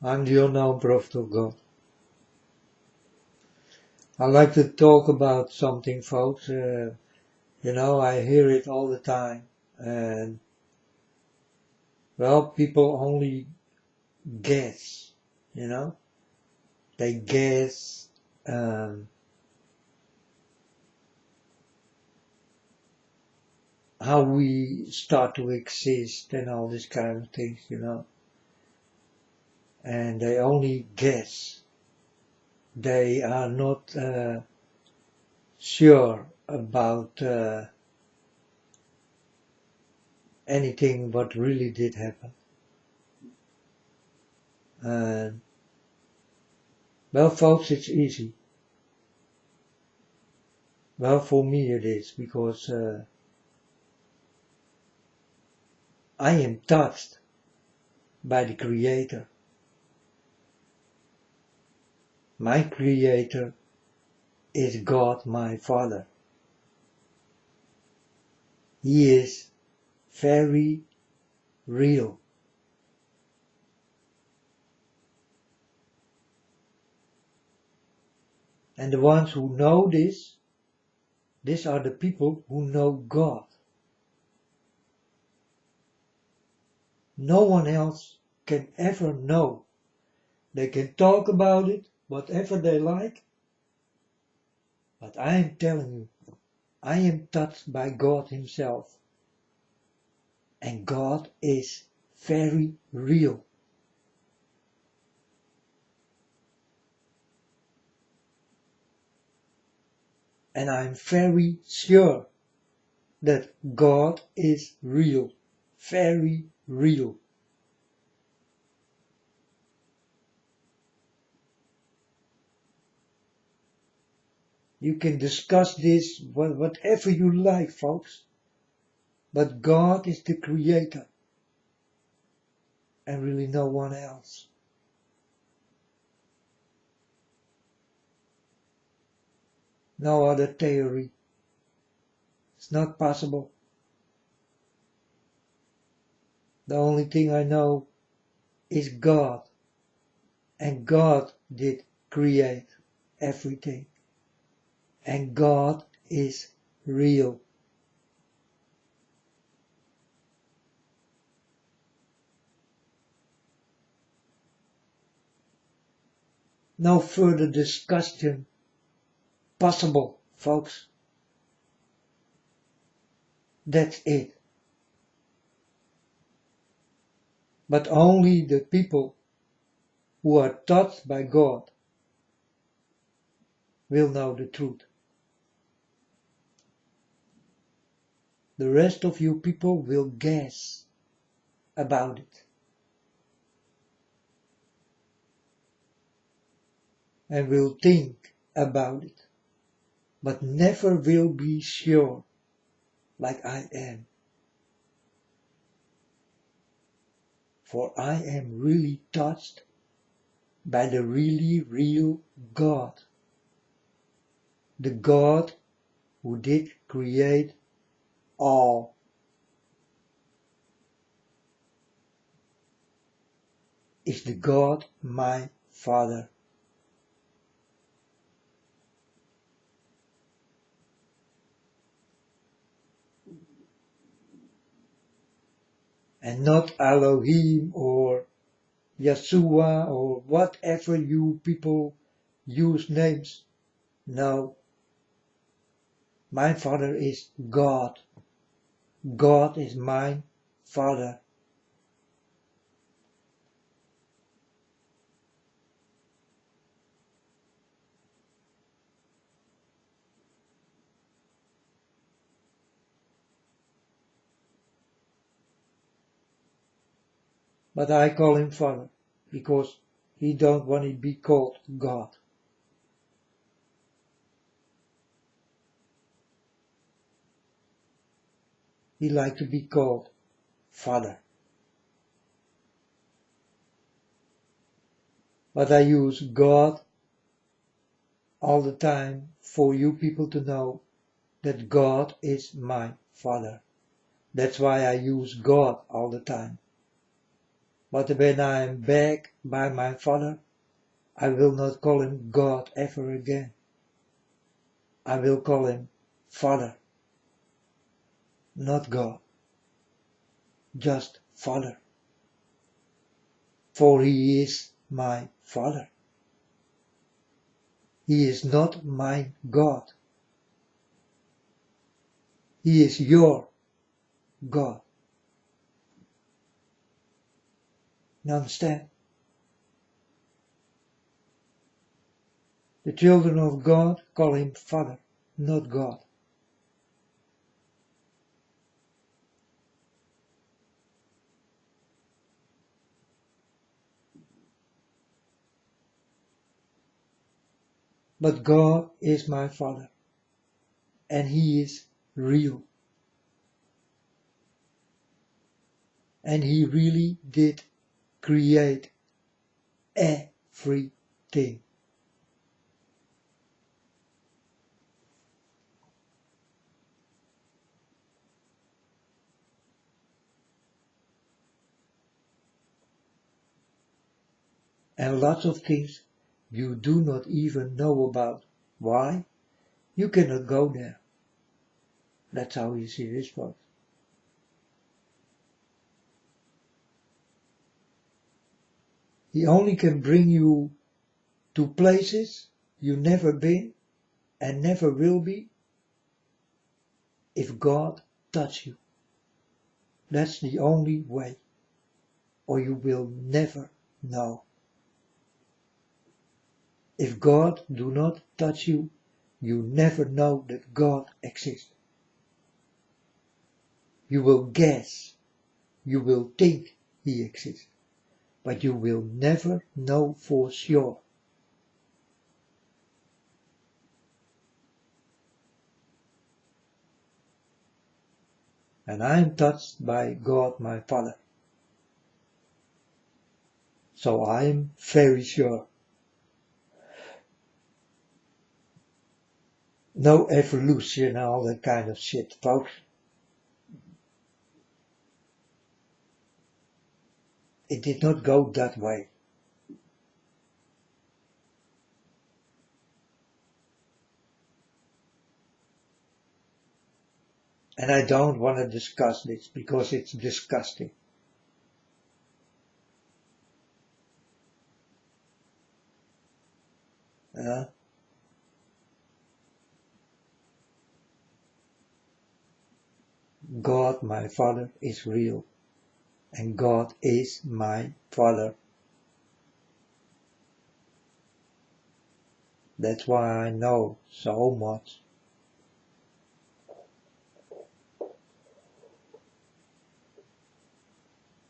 I'm the unknown prophet of God. I like to talk about something, folks. I hear it all the time. And, well, people only guess, They guess how we start to exist and all this kind of things, And they only guess. They are not sure about anything what really did happen. And, well, folks, it's easy. Well, for me it is, because I am touched by the Creator. My Creator is God, my Father. He is very real. And the ones who know this, these are the people who know God. No one else can ever know. They can talk about it, whatever they like, but I am telling you, I am touched by God Himself. And God is very real. And I'm very sure that God is real. Very real. You can discuss this whatever you like, folks. But God is the Creator. And really no one else. No other theory. It's not possible. The only thing I know is God. And God did create everything. And God is real. No further discussion possible, folks. That's it. But only the people who are touched by God will know the truth. The rest of you people will guess about it. And will think about it. But never will be sure like I am. For I am really touched by the really real God. The God who did create all. Is the God my Father. And not Elohim or Yeshua or whatever you people use names. No. My Father is God. God is my Father. But I call him Father because he don't want to be called God. He like to be called Father. But I use God all the time for you people to know that God is my Father. That's why I use God all the time. But when I am back by my Father, I will not call him God ever again. I will call him Father, not God, just Father. For he is my Father. He is not my God. He is your God. You understand? The children of God call him Father, not God. But God is my Father, and he is real. And he really did create everything. And lots of things you do not even know about. Why? You cannot go there. That's how you see this works. He only can bring you to places you never been and never will be if God touch you. That's the only way, or you will never know. If God do not touch you, you never know that God exists. You will guess, you will think he exists, but you will never know for sure. And I am touched by God my Father. So I am very sure. No evolution and all that kind of shit, folks. It did not go that way. And I don't want to discuss this because it's disgusting. God my Father is real. And God is my Father. That's why I know so much.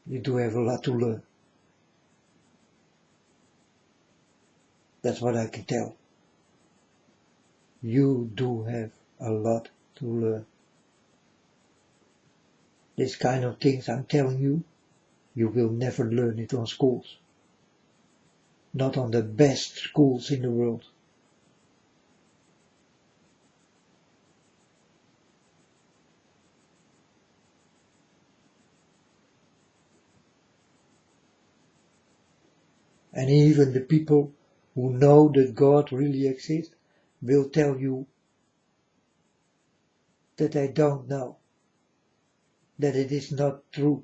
You do have a lot to learn. That's what I can tell. You do have a lot to learn. This kind of things I'm telling you, you will never learn it on schools. Not on the best schools in the world. And even the people who know that God really exists will tell you that they don't know, that it is not true.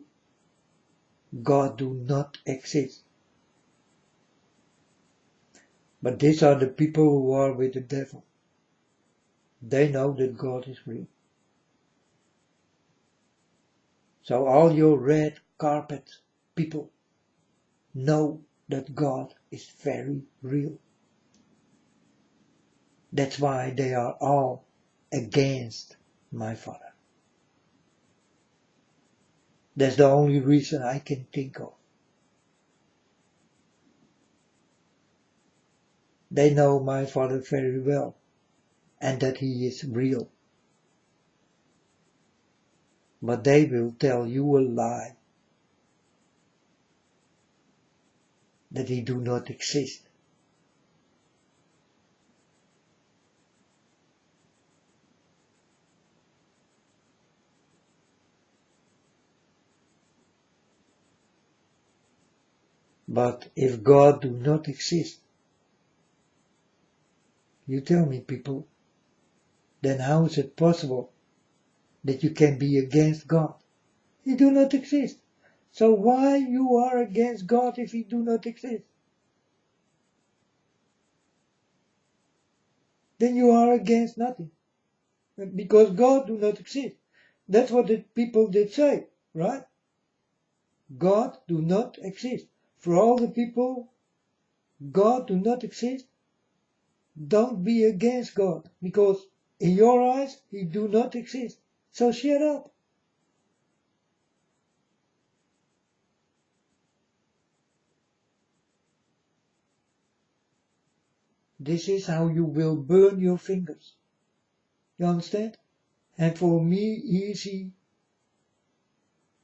God do not exist. But these are the people who are with the devil. They know that God is real. So all your red carpet people know that God is very real. That's why they are all against my Father. That's the only reason I can think of. They know my Father very well and that he is real. But they will tell you a lie, that he do not exist. But if God do not exist, you tell me, people, then how is it possible that you can be against God? He do not exist. So why you are against God if he do not exist? Then you are against nothing. Because God do not exist. That's what the people did say, right? God do not exist. For all the people, God do not exist. Don't be against God, because in your eyes, he do not exist. So shut up. This is how you will burn your fingers. You understand? And for me, easy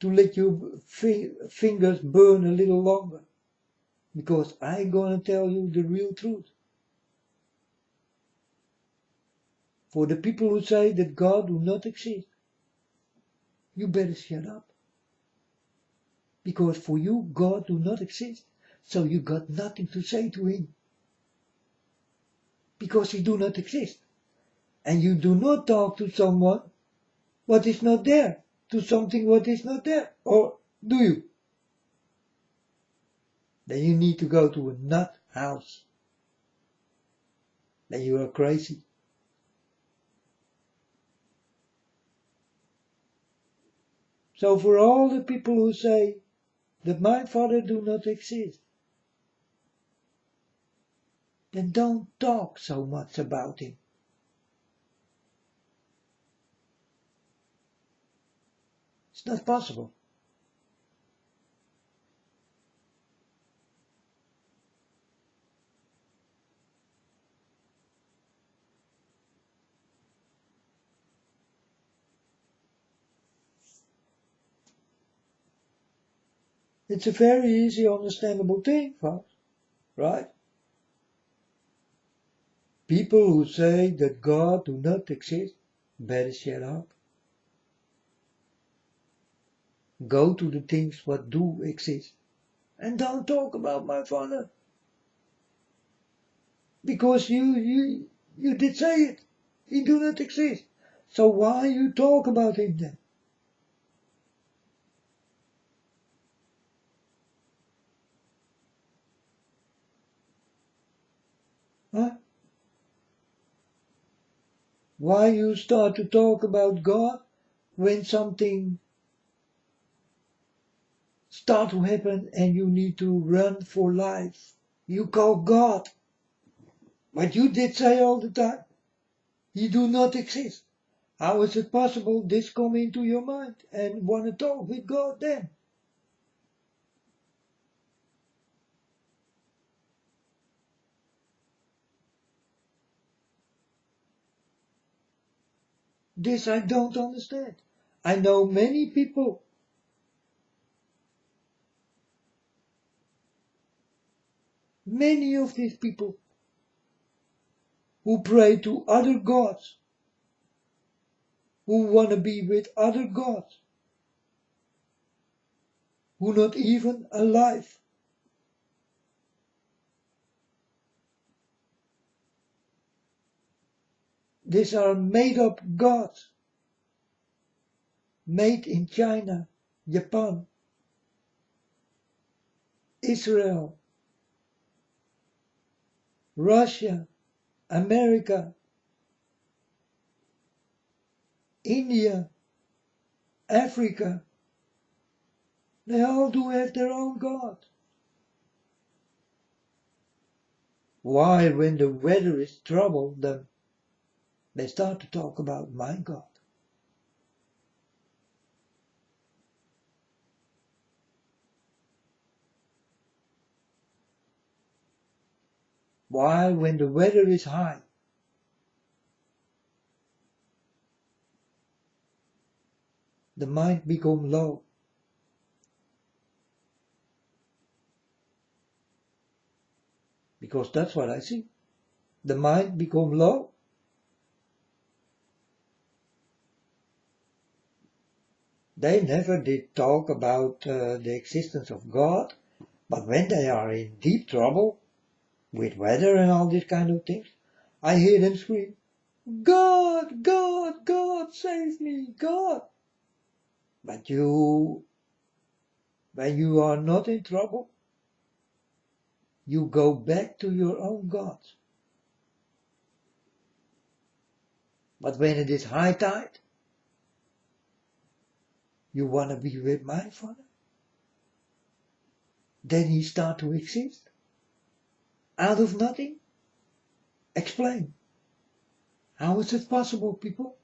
to let your fingers burn a little longer. Because I'm gonna tell you the real truth. For the people who say that God do not exist, you better shut up. Because for you, God do not exist. So you got nothing to say to him. Because he do not exist. And you do not talk to someone what is not there, to something what is not there. Or do you? Then you need to go to a nut house. Then you are crazy. So for all the people who say that my father do not exist, then don't talk so much about him. It's not possible. It's a very easy, understandable thing, folks, right? People who say that God do not exist, better shut up. Go to the things what do exist. And don't talk about my father. Because you did say it. He do not exist. So why you talk about him then? Huh? Why you start to talk about God when something start to happen and you need to run for life? You call God. But you did say all the time, he do not exist. How is it possible this come into your mind and want to talk with God then? This I don't understand. I know many people, many of these people who pray to other gods, who want to be with other gods, who not even alive. These are made up gods, made in China, Japan, Israel, Russia, America, India, Africa. They all do have their own God. Why, when the weather is troubled, then they start to talk about my God? Why, when the weather is high, the mind become low? Because that's what I see. The mind become low. They never did talk about the existence of God, But when they are in deep trouble, with weather and all these kind of things, I hear them scream, God, God, God, save me, God. But when you are not in trouble, you go back to your own gods. But when it is high tide, you want to be with my Father. Then he start to exist. Out of nothing. Explain. How is it possible, people?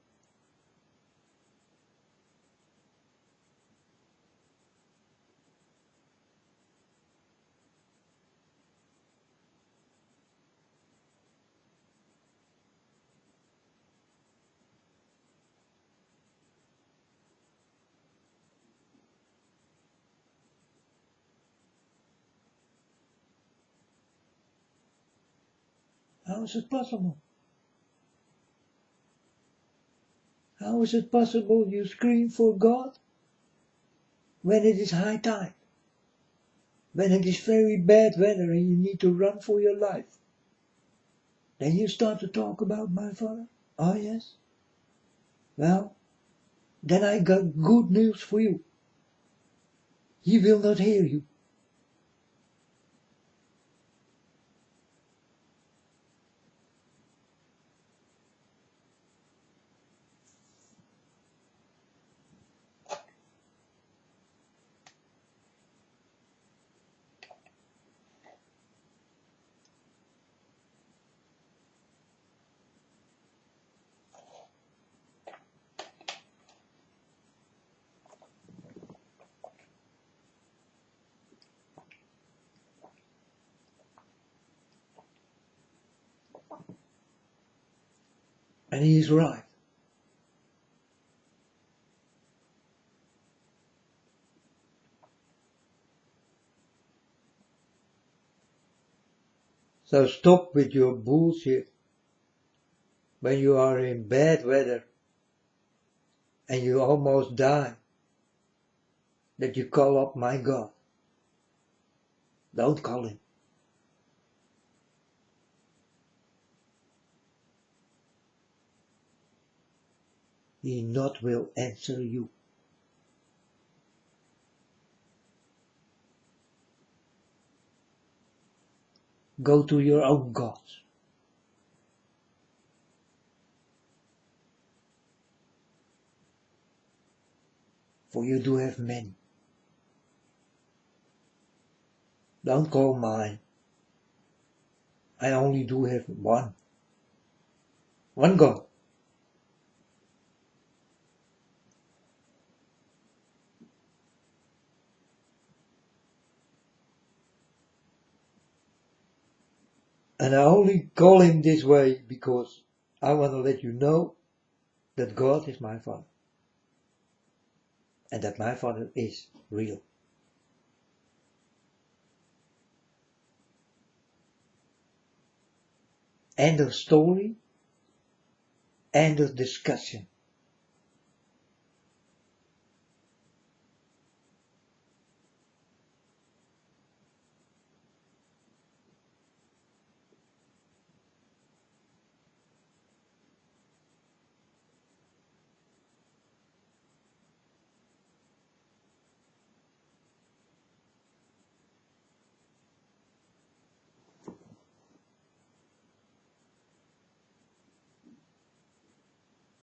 How is it possible? How is it possible you scream for God when it is high tide? When it is very bad weather and you need to run for your life? Then you start to talk about my Father? Oh yes? Well, then I got good news for you. He will not hear you. And he is right. So stop with your bullshit when you are in bad weather and you almost die, that you call up my God. Don't call him. He not will answer you. Go to your own gods. For you do have many. Don't call mine. I only do have one. One God. And I only call him this way because I want to let you know that God is my Father. And that my Father is real. End of story. End of discussion.